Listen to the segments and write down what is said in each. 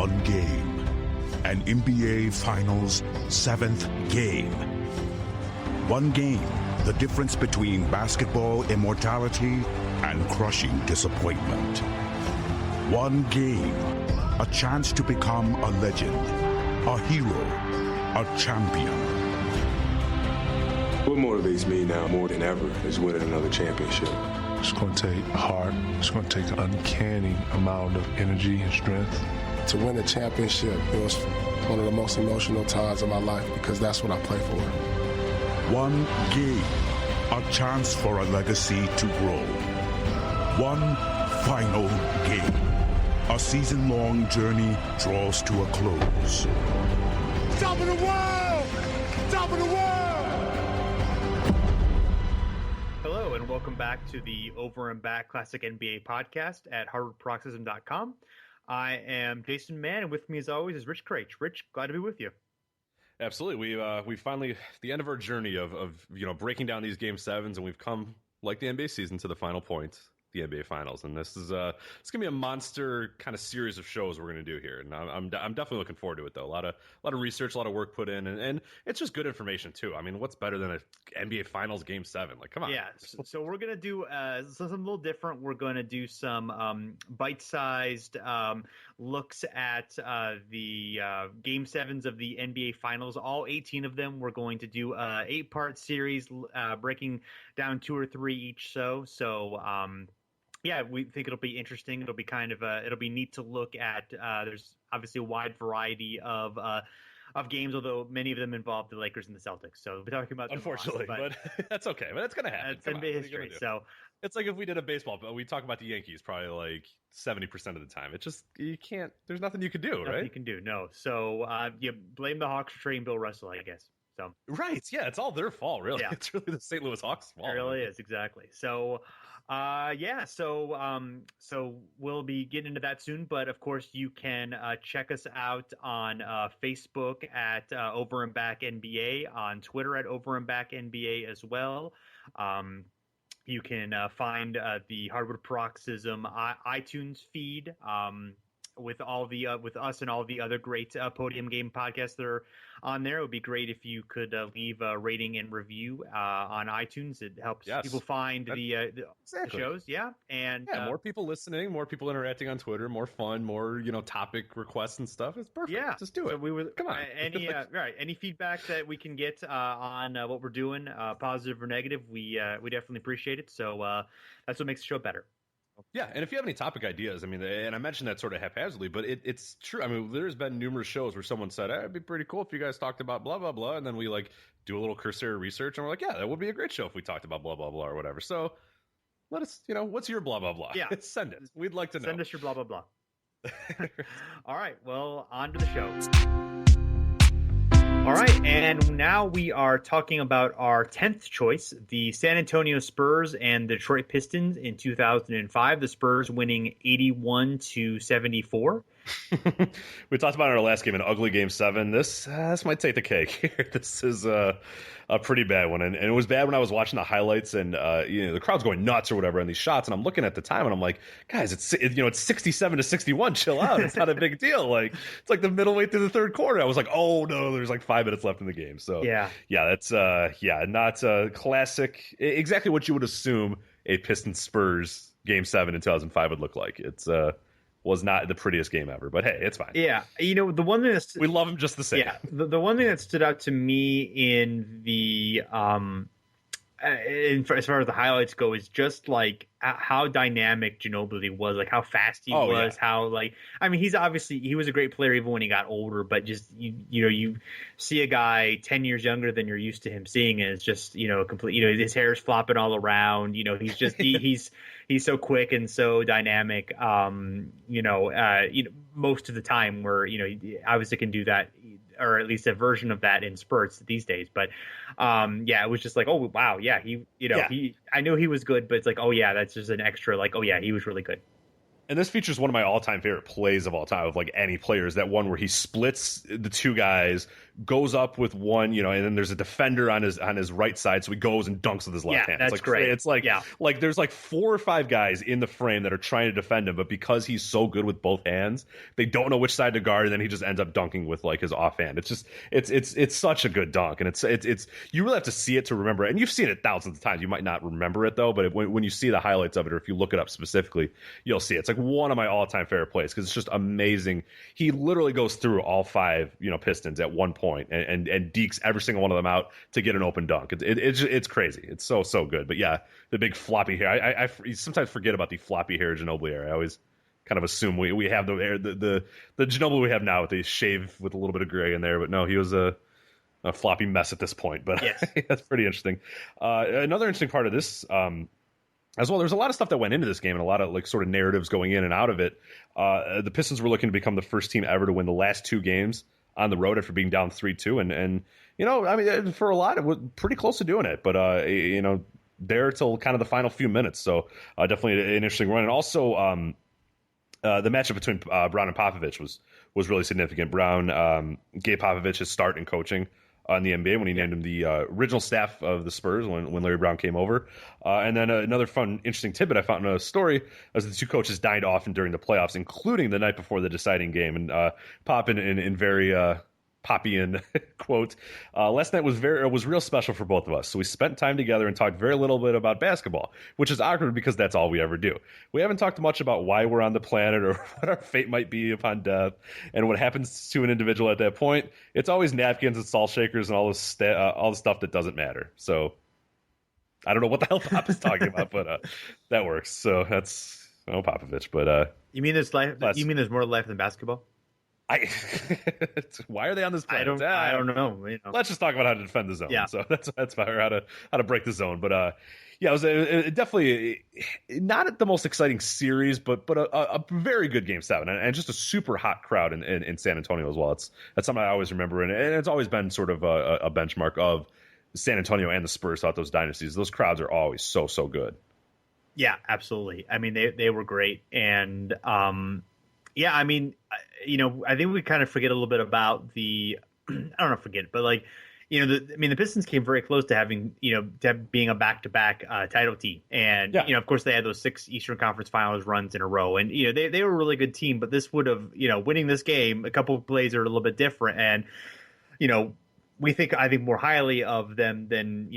one game. An NBA Finals 7th game. One game, the difference between basketball immortality and crushing disappointment. One game, a chance to become a legend, a hero, a champion. What motivates me now more than ever is winning another championship. It's going to take heart. It's going to take an uncanny amount of energy and strength. To win a championship, it was one of the most emotional times of my life because that's what I play for. One game, a chance for a legacy to grow. One final game. A season-long journey draws to a close. Top of the world! Top of the world! Hello, and welcome back to the Over and Back Classic NBA podcast at HarvardParoxysm.com. I am Jason Mann, and with me as always is Rich Kraetsch. Rich, glad to be with you. Absolutely. We finally, the end of our journey of breaking down these game sevens, and we've come, like the NBA season, to the final point, the NBA Finals. And this is it's gonna be a monster kind of series of shows we're gonna do here, and I'm definitely looking forward to it though. A lot of research, a lot of work put in, and it's just good information too. I mean, what's better than a NBA Finals Game 7? Like, come on. Yeah. So we're gonna do something a little different. We're gonna do some bite-sized looks at the Game 7s of the NBA Finals. All 18 of them. We're going to do a 8-part series, breaking down 2 or 3 each. So. Yeah, we think it'll be interesting. It'll be kind of it'll be neat to look at. There's obviously a wide variety of games, although many of them involve the Lakers and the Celtics. So we're talking about unfortunately, but that's okay. But that's gonna happen. It's NBA history. So it's like if we did a baseball, but we talk about the Yankees probably like 70% of the time. It just you can't. There's nothing you can do, nothing right? You can do no. So you blame the Hawks for trading Bill Russell, I guess. So right, yeah, it's all their fault, really. Yeah. It's really the St. Louis Hawks' fault. It really is, exactly. So. So we'll be getting into that soon, but of course you can check us out on Facebook at Over and Back NBA, on Twitter at Over and Back NBA as well. You can find the Hardwood Paroxysm iTunes feed with all the with us and all the other great podium game podcasts that are on there. It would be great if you could leave a rating and review on iTunes. It helps people find the shows. Yeah, and more people listening, more people interacting on Twitter, more fun, more topic requests and stuff. It's perfect. Yeah, just do it. So we would come on. Any feedback that we can get on what we're doing, positive or negative, we definitely appreciate it. So that's what makes the show better. Yeah, and if you have any topic ideas, I mean, and I mentioned that sort of haphazardly, but it's true. I mean, there's been numerous shows where someone said, it'd be pretty cool if you guys talked about blah, blah, blah, and then we, do a little cursory research, and we're like, yeah, that would be a great show if we talked about blah, blah, blah, or whatever. So let us, what's your blah, blah, blah? Yeah. Send it. We'd like to know. Send us your blah, blah, blah. All right, well, on to the show. All right, and now we are talking about our 10th choice, the San Antonio Spurs and the Detroit Pistons in 2005. The Spurs winning 81-74. We talked about in our last game, an ugly Game 7. This might take the cake here. This is a pretty bad one, and it was bad when I was watching the highlights, and the crowd's going nuts or whatever on these shots, and I'm looking at the time, and I'm like, guys, it's 67-61. Chill out. It's not a big deal. It's like the middle way through the third quarter. I was like, oh no, there's 5 minutes left in the game. So yeah, that's not a classic. Exactly what you would assume a Pistons Spurs Game 7 in 2005 would look like. It's was not the prettiest game ever, but hey, it's fine. Yeah, the one thing we love him just the same. Yeah, the one thing that stood out to me in the as far as the highlights go is just how dynamic Ginobili was, how fast he was, yeah. How he was a great player even when he got older, but just you see a guy 10 years younger than you're used to him seeing, and it's just complete. His hair's flopping all around. He's just he's so quick and so dynamic. Most of the time, where he obviously can do that, or at least a version of that in spurts these days. But it was just oh wow, yeah, I knew he was good, but it's oh yeah, that's just an extra he was really good. And this features one of my all-time favorite plays of all time of like any player is that one where he splits the two guys, goes up with one, and then there's a defender on his right side, so he goes and dunks with his left hand. That's like, great. It's like like there's like 4 or 5 guys in the frame that are trying to defend him, but because he's so good with both hands, they don't know which side to guard, and then he just ends up dunking with like his offhand. It's just it's such a good dunk, and it's you really have to see it to remember it. And you've seen it thousands of times. You might not remember it though, but when you see the highlights of it, or if you look it up specifically, you'll see it. It's like one of my all-time favorite plays because it's just amazing. He literally goes through all 5 Pistons at one point and dekes every single one of them out to get an open dunk. It's crazy. It's so good. But yeah, the big floppy hair. I sometimes forget about the floppy hair Ginobili era. I always kind of assume we have the hair, the Ginobili we have now with the shave with a little bit of gray in there. But no, he was a floppy mess at this point. But yes. That's pretty interesting. Another interesting part of this. As well, there's a lot of stuff that went into this game and a lot of like sort of narratives going in and out of it. The Pistons were looking to become the first team ever to win the last 2 games on the road after being down 3-2. And for a lot, it was pretty close to doing it. But, there till kind of the final few minutes. So definitely an interesting run. And also the matchup between Brown and Popovich was really significant. Brown gave Popovich his start in coaching in the NBA when he named him the original staff of the Spurs when Larry Brown came over. And then another fun, interesting tidbit I found in a story was the 2 coaches dined often during the playoffs, including the night before the deciding game. And Pop in very Poppy quote, last night was real special for both of us. So we spent time together and talked very little bit about basketball, which is awkward because that's all we ever do. We haven't talked much about why we're on the planet or what our fate might be upon death and what happens to an individual at that point. It's always napkins and salt shakers and all the stuff that doesn't matter. So I don't know what the hell Pop is talking about, but that works. So that's Popovich. But you mean there's life? You mean there's more to life than basketball? Why are they on this planet? I don't know. Let's just talk about how to defend the zone. Yeah. So that's about how to break the zone. But it was definitely not the most exciting series, but a very good Game 7 and just a super hot crowd in San Antonio as well. That's something I always remember, and it's always been sort of a benchmark of San Antonio and the Spurs throughout those dynasties. Those crowds are always so want. Yeah, absolutely. I mean, they were great, and yeah, I mean, I think we kind of forget a little bit about the, I don't know, but like, the Pistons came very close to having, being a back-to-back title team. And, of course, they had those 6 Eastern Conference Finals runs in a row. And, they were a really good team, but this would have, winning this game, a couple of plays are a little bit different. And, I think more highly of them than,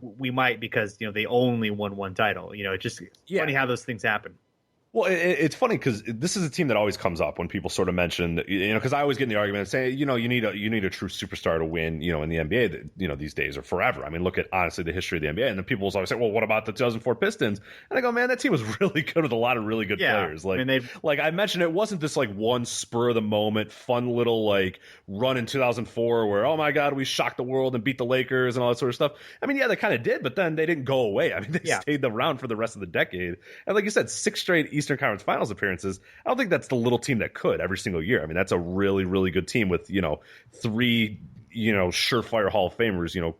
we might because, they only won 1 title. It's just funny how those things happen. Well, it's funny because this is a team that always comes up when people sort of mention, because I always get in the argument and say, you need a true superstar to win, in the NBA, these days or forever. I mean, look at honestly the history of the NBA, and then people will always say, well, what about the 2004 Pistons? And I go, man, that team was really good with a lot of really good players. Like, like I mentioned, it wasn't this like one spur of the moment, fun little like run in 2004 where, oh my God, we shocked the world and beat the Lakers and all that sort of stuff. I mean, yeah, they kind of did, but then they didn't go away. I mean, they stayed around for the rest of the decade. And like you said, 6 straight Eastern Conference Finals appearances. I don't think that's the little team that could every single year. I mean, that's a really, really good team with, 3, surefire Hall of Famers,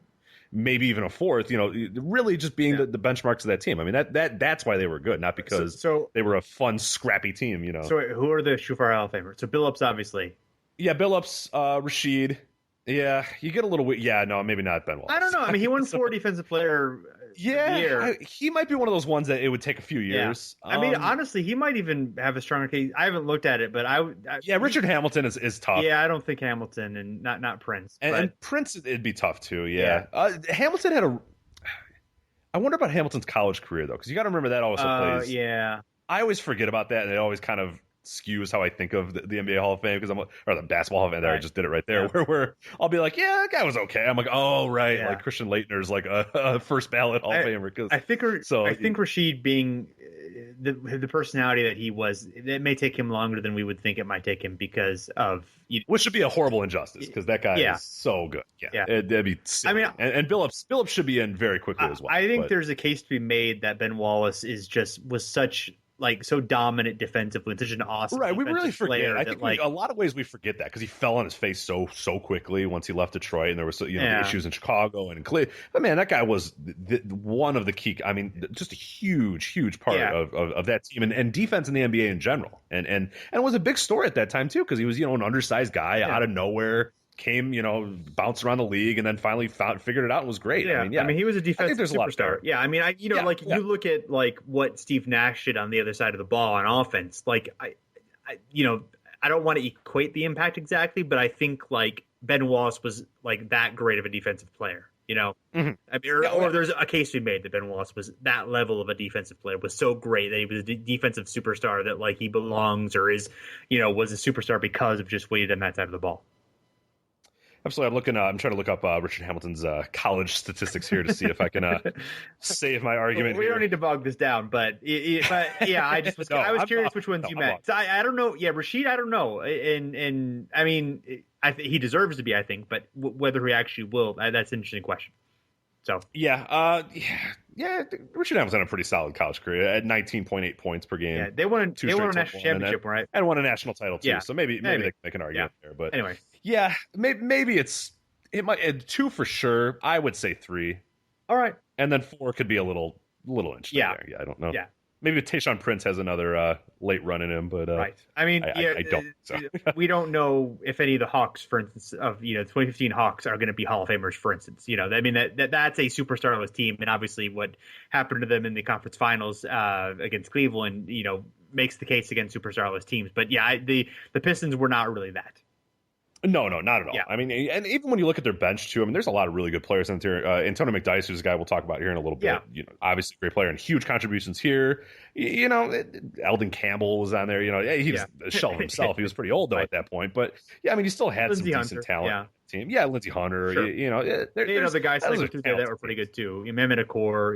maybe even a 4th, really just being the benchmarks of that team. I mean, that's why they were good, not because they were a fun, scrappy team, So who are the surefire Hall of Famers? So Billups, obviously. Yeah, Billups, Rashid. Yeah, you get a little weird. Yeah, no, maybe not Ben Wallace. I don't know. I mean, he won 4 Defensive Player year. He might be one of those ones that it would take a few years. Yeah. I mean, honestly, he might even have a stronger case. I haven't looked at it, but Richard Hamilton is tough. Yeah, I don't think Hamilton and not Prince. And Prince, it'd be tough too. Yeah. Hamilton had I wonder about Hamilton's college career though, because you got to remember that also plays. Yeah. I always forget about that, and it always kind of skews how I think of the NBA Hall of Fame because or the Basketball Hall of Fame. There, I just did it right there. Where I'll be like, yeah, that guy was okay. I'm like, oh right, like Christian Laettner's like a first ballot Hall of Famer. I think Rashid being the personality that he was, it may take him longer than we would think it might take him because of which should be a horrible injustice because that guy is so good. That'd be silly. I mean, and Billups should be in very quickly as well. I think there's a case to be made that Ben Wallace was such like so dominant defensively, such an awesome right. We really forget. I think like a lot of ways we forget that because he fell on his face so quickly once he left Detroit, and there was the issues in Chicago and in Cleveland. But man, that guy was one of the key. I mean, just a huge part of that team and defense in the NBA in general. And it was a big story at that time too because he was an undersized guy out of nowhere. Came, bounced around the league, and then finally figured it out and was great. Yeah, I mean, he was a defensive superstar. Yeah, I mean, you look at like what Steve Nash did on the other side of the ball on offense. Like, I don't want to equate the impact exactly, but I think like Ben Wallace was like that great of a defensive player. I mean, or there's a case to be made that Ben Wallace was that level of a defensive player, was so great that he was a defensive superstar that like he belongs or is, was a superstar because of just what he did on that side of the ball. Absolutely. I'm trying to look up Richard Hamilton's college statistics here to see if I can save my argument. We don't need to bog this down, but yeah, I just was I was curious which ones you meant. So I don't know. Yeah, Rashid, I don't know. And I mean, he deserves to be, I think, but whether he actually will, that's an interesting question. So yeah. Richard Hamilton had a pretty solid college career at 19.8 points per game. Yeah, they won a national championship, right? And won a national title too. Yeah, so maybe they can make an argument there. But anyway, yeah, maybe it might 2 for sure. I would say 3. All right, and then 4 could be a little interesting. Yeah, there. Yeah, I don't know. Yeah. Maybe Tayshaun Prince has another late run in him, but right. I mean, I don't. So. We don't know if any of the Hawks, for instance, of 2015 Hawks are going to be Hall of Famers. For instance, I mean that's a superstarless team, and obviously what happened to them in the conference finals against Cleveland, makes the case against superstarless teams. But yeah, the Pistons were not really that. No, not at all. Yeah. I mean, and even when you look at their bench too, I mean, there's a lot of really good players in there. Antonio McDyess, who's a guy we'll talk about here in a little bit. Yeah. Obviously a great player and huge contributions here. Eldon Campbell was on there. He was a shell of himself. He was pretty old though at that point, but yeah, I mean, he still had Lindsey some decent talent. Yeah. On the team. Yeah, Lindsey Hunter. Sure. There's the guys that were pretty good too. Mehmet Akor.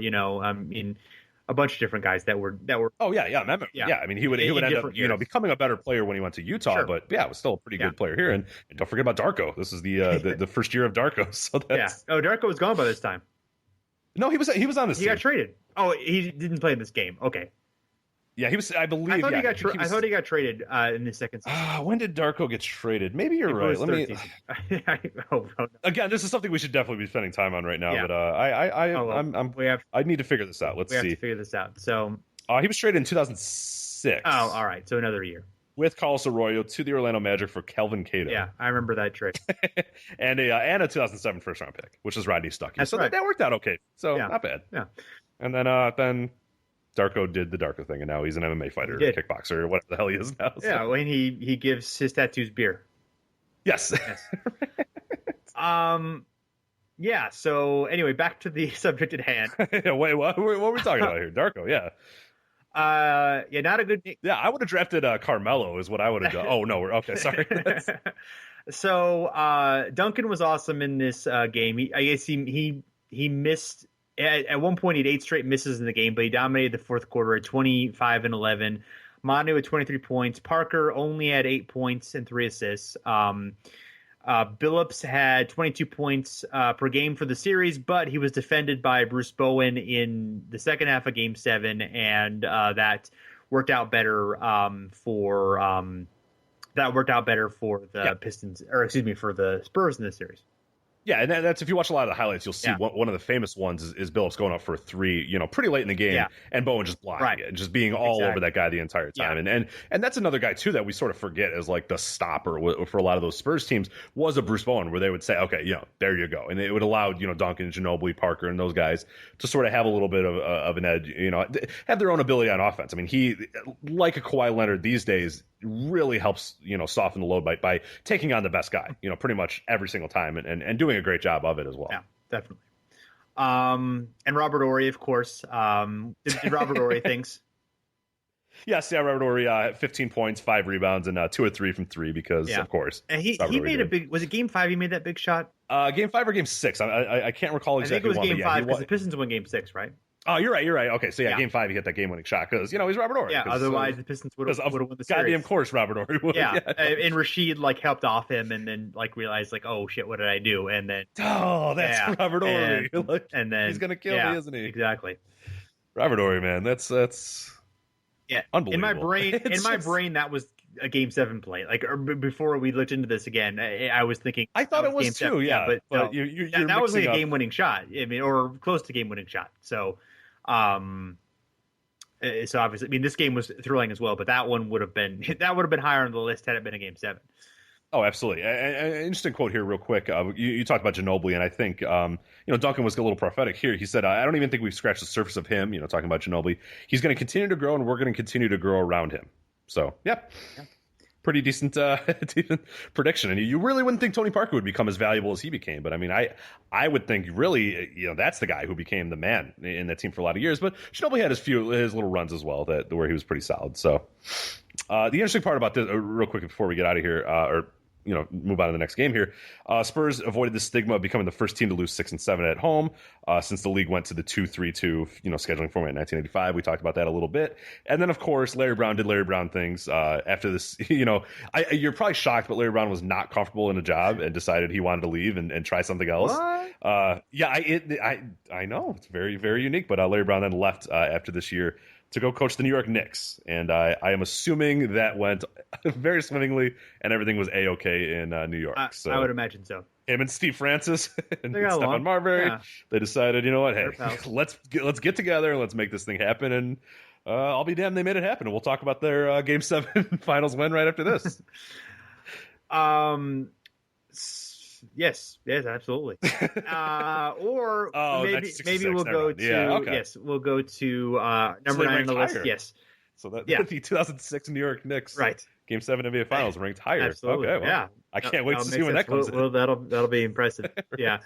A bunch of different guys that were. Oh yeah. I mean, he would end up becoming a better player when he went to Utah. Sure. But yeah, was still a pretty good player here. And don't forget about Darko. This is the first year of Darko. So that's... Oh, Darko was gone by this time. No, he was on this. He got traded. Oh, he didn't play in this game. Okay. Yeah, he was. I believe. I thought he got traded in the second season. When did Darko get traded? Maybe you're right. Let me. No. Again, this is something we should definitely be spending time on right now. Yeah. But I need to figure this out. Let's see. We have to figure this out. So. He was traded in 2006. Oh, all right. So another year. With Carlos Arroyo to the Orlando Magic for Kelvin Cato. Yeah, I remember that trade. and a 2007 first round pick, which is Rodney Stuckey. That's so right. that worked out okay. So not bad. Yeah. And then Darko did the Darko thing, and now he's an MMA fighter, kickboxer, or whatever the hell he is now. So. Yeah, when he gives his tattoos beer. Yes. Yeah. So anyway, back to the subject at hand. Wait, what were we talking about here? Darko, yeah. Not a good. Yeah, I would have drafted Carmelo, is what I would have done. Oh no, okay, sorry. So Duncan was awesome in this game. He missed. At one point, he had 8 straight misses in the game, but he dominated the fourth quarter at 25 and 11. Manu had 23 points. Parker only had 8 points and 3 assists. Billups had 22 points per game for the series, but he was defended by Bruce Bowen in the second half of Game 7, and that worked out better for the Pistons, or excuse me, for the Spurs in this series. Yeah, and that's if you watch a lot of the highlights, you'll see one of the famous ones is Billups going up for a 3, pretty late in the game, and Bowen just blocking it, just being all over that guy the entire time. Yeah. And that's another guy too that we sort of forget as like the stopper for a lot of those Spurs teams was a Bruce Bowen, where they would say, okay, there you go, and it would allow Duncan, Ginobili, Parker, and those guys to sort of have a little bit of an edge, have their own ability on offense. I mean, he, like a Kawhi Leonard these days, really helps soften the load by taking on the best guy pretty much every single time and doing a great job of it as well. Yeah, definitely. And Robert Horry, of course, did Robert Horry things. Yes, Robert Horry, 15 points, 5 rebounds, and 2 or 3 from 3 because of course. And he made a big. Was it Game 5? He made that big shot. Game 5 or Game 6? I can't recall exactly. I think it was Game 5 because the Pistons won Game 6, right? Oh, you're right. Okay, so Game 5, he hit that game-winning shot because he's Robert Horry. Yeah, otherwise the Pistons would have won the series. Goddamn course, Robert Horry would. Yeah, and Rashid helped off him, and then realized oh shit, what did I do? And then that's Robert Horry. And then he's gonna kill me, isn't he? Exactly. Robert Horry, man, that's Yeah, Unbelievable. In my brain, that was a Game 7 play. Like before we looked into this again, I was thinking. I thought it was Game too. 7, Yeah, but no, you're that was like a up. game-winning shot. I mean, or close to game-winning shot. So, so obviously, I mean, this game was thrilling as well. But that one would have been higher on the list had it been a Game 7. Oh, absolutely. An interesting quote here, real quick. You talked about Ginobili, and I think Duncan was a little prophetic here. He said, "I don't even think we've scratched the surface of him." Talking about Ginobili, he's going to continue to grow, and we're going to continue to grow around him. So, yeah. Pretty decent, decent prediction. And you really wouldn't think Tony Parker would become as valuable as he became, but I mean, I would think really, that's the guy who became the man in that team for a lot of years. But Ginobili had his little runs as well where he was pretty solid. So, the interesting part about this, real quick before we get out of here, move on to the next game here. Spurs avoided the stigma of becoming the first team to lose 6 and 7 at home since the league went to the 2-3-2 scheduling format in 1985. We talked about that a little bit, and then of course Larry Brown did Larry Brown things after this. You're probably shocked, but Larry Brown was not comfortable in a job and decided he wanted to leave and try something else. I know it's very, very unique. But Larry Brown then left after this year to go coach the New York Knicks. And I am assuming that went very swimmingly and everything was A-okay in New York. So I would imagine so. Him and Steve Francis and Stephon Stephon Marbury, they decided, hey, pals. let's get together and let's make this thing happen. And I'll be damned they made it happen. And we'll talk about their Game 7 finals win right after this. Yes, absolutely. Or maybe we'll go to we'll go to number 9 on the list. Yes. So the 2006 New York Knicks, right? Game 7 NBA Finals ranked higher. Absolutely. Okay, well, I can't wait to see when that comes in. Well, that'll be impressive. Yeah.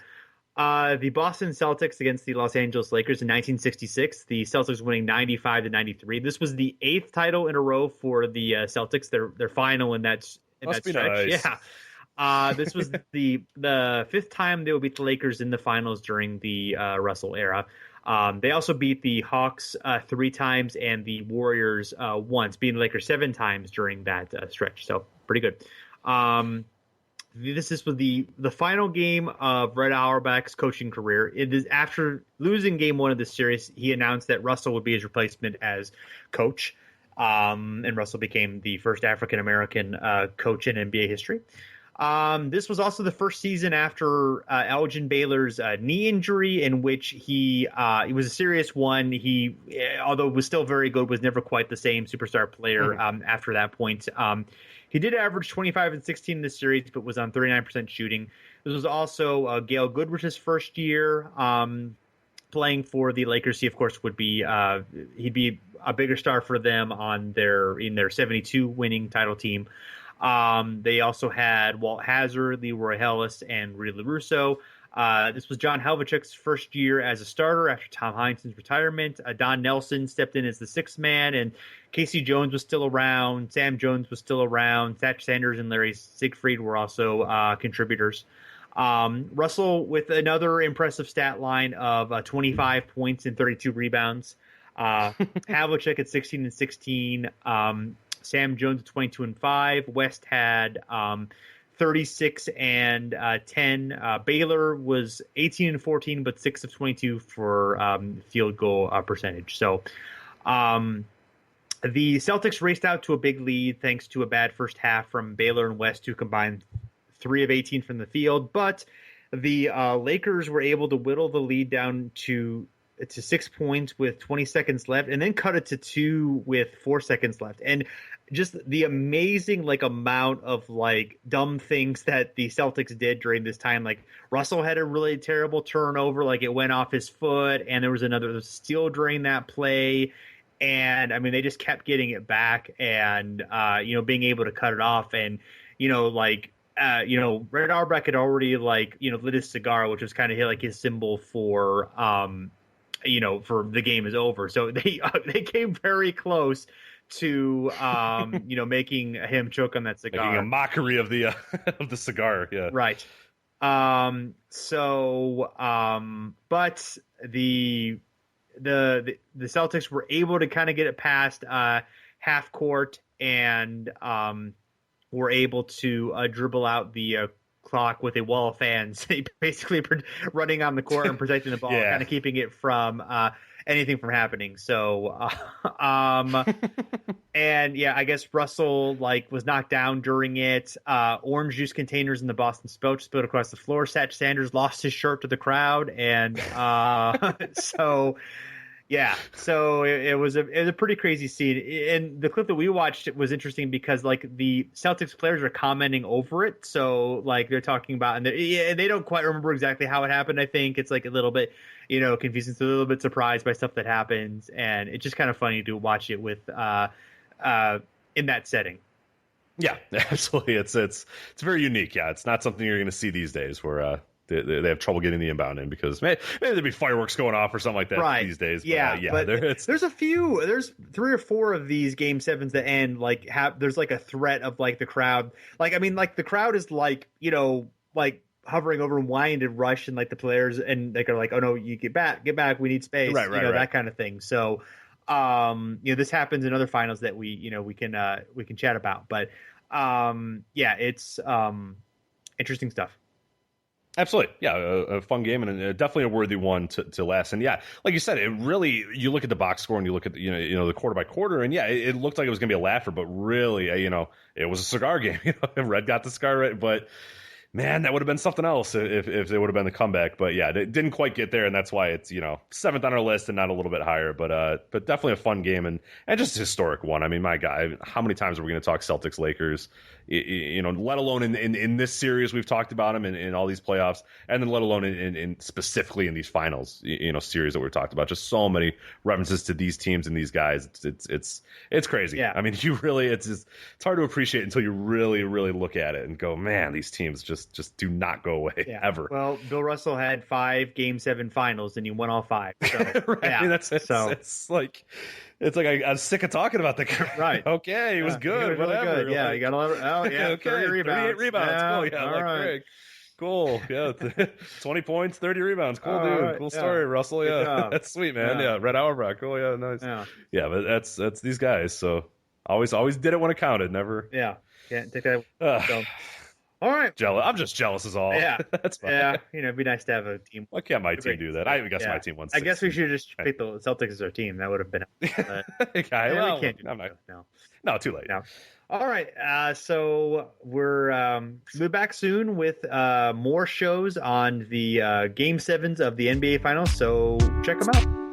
The Boston Celtics against the Los Angeles Lakers in 1966. The Celtics winning 95-93. This was the 8th title in a row for the Celtics. Their final in that Must be stretch. nice. Yeah. This was the 5th time they would beat the Lakers in the finals during the Russell era. They also beat the Hawks 3 times and the Warriors once, beating the Lakers 7 times during that stretch. So pretty good. This was the final game of Red Auerbach's coaching career. It is after losing Game 1 of the series, he announced that Russell would be his replacement as coach. And Russell became the first African American coach in NBA history. This was also the first season after Elgin Baylor's knee injury, in which it was a serious one. He, although was still very good, was never quite the same superstar player after that point. He did average 25 and 16 in the series, but was on 39% shooting. This was also Gail Goodrich's first year playing for the Lakers. He, of course, would be he'd be a bigger star for them in their 72 winning title team. They also had Walt Hazard, Leroy Ellis, and Rudy LaRusso. This was John Havlicek's first year as a starter after Tom Heinsohn's retirement. Don Nelson stepped in as the 6th man, and Casey Jones was still around. Sam Jones was still around. Thatch Sanders and Larry Siegfried were also contributors. Russell with another impressive stat line of 25 points and 32 rebounds. Havlicek at 16 and 16. Sam Jones at 22 and 5. West had 36 and 10. Baylor was 18 and 14, but 6 of 22 for field goal percentage. So the Celtics raced out to a big lead thanks to a bad first half from Baylor and West, who combined 3 of 18 from the field. But the Lakers were able to whittle the lead down to 6 points with 20 seconds left, and then cut it to 2 with 4 seconds left. And just the amazing amount of dumb things that the Celtics did during this time. Russell had a really terrible turnover, it went off his foot, and there was another steal during that play. And I mean, they just kept getting it back and being able to cut it off. And Red Auerbach had already lit his cigar, which was kind of his symbol for for the game is over. So they came very close to making him choke on that cigar, making a mockery of the of the cigar. Yeah, right. But the Celtics were able to kind of get it past half court and were able to dribble out the clock with a wall of fans, basically running on the court and protecting the ball, kind of keeping it from anything from happening. So, and yeah, I guess Russell was knocked down during it. Orange juice containers in the Boston Celtics spilled across the floor. Satch Sanders lost his shirt to the crowd, and so. Yeah, so it was a pretty crazy scene, and the clip that we watched was interesting because the Celtics players are commenting over it. So they're talking about, and they don't quite remember exactly how it happened. I think it's a little bit, confusing, so a little bit surprised by stuff that happens, and it's just kind of funny to watch it with in that setting. Yeah, absolutely. It's very unique. Yeah, it's not something you're going to see these days where. They have trouble getting the inbound in because maybe there'd be fireworks going off or something like that these days. But, but there's 3 or 4 of these game 7s that end there's a threat of the crowd. The crowd is hovering over and wanting to rush and the players and they're like, oh no, you get back, we need space, right. That kind of thing. So, this happens in other finals that we can chat about, but it's interesting stuff. Absolutely. Yeah, a fun game and definitely a worthy one to last. And yeah, like you said, it really, you look at the box score and you look at the quarter by quarter, and yeah, it looked like it was going to be a laugher, but really, it was a cigar game. Red got the cigar right, but man, that would have been something else if it would have been the comeback. But yeah, it didn't quite get there, and that's why it's 7th on our list and not a little bit higher. But definitely a fun game and just a historic one. I mean, my God, how many times are we going to talk Celtics-Lakers? Let alone in this series we've talked about them in all these playoffs, and then let alone in specifically in these finals series that we've talked about. Just so many references to these teams and these guys. It's crazy. Yeah. I mean, it's hard to appreciate until you really look at it and go, man, these teams just do not go away ever. Well, Bill Russell had 5 Game 7 finals and he won all 5. So, right. Yeah. I mean, it's like I'm sick of talking about the guy. Right. Okay, he was good. He was whatever. Really good. Yeah, you got 11. Oh yeah, okay. 38 rebounds. Cool. Yeah, all right. Gregg. Cool. Yeah, 20 points, 30 rebounds. Cool, dude. Right. Cool story, Russell. Yeah, that's sweet, man. Yeah, Red Auerbach. Cool. Yeah, nice. Yeah, but that's these guys. So always did it when it counted. Never. Yeah. Can't take that. All right. I'm just jealous as all. Yeah. That's fine. Yeah. It'd be nice to have a team. Why can't my team do that? I guess my team won 6. I guess we should just pick the Celtics as our team. That would have been. We can't do that. No, too late. No. All right. So we'll be back soon with more shows on the Game 7s of the NBA Finals. So check them out.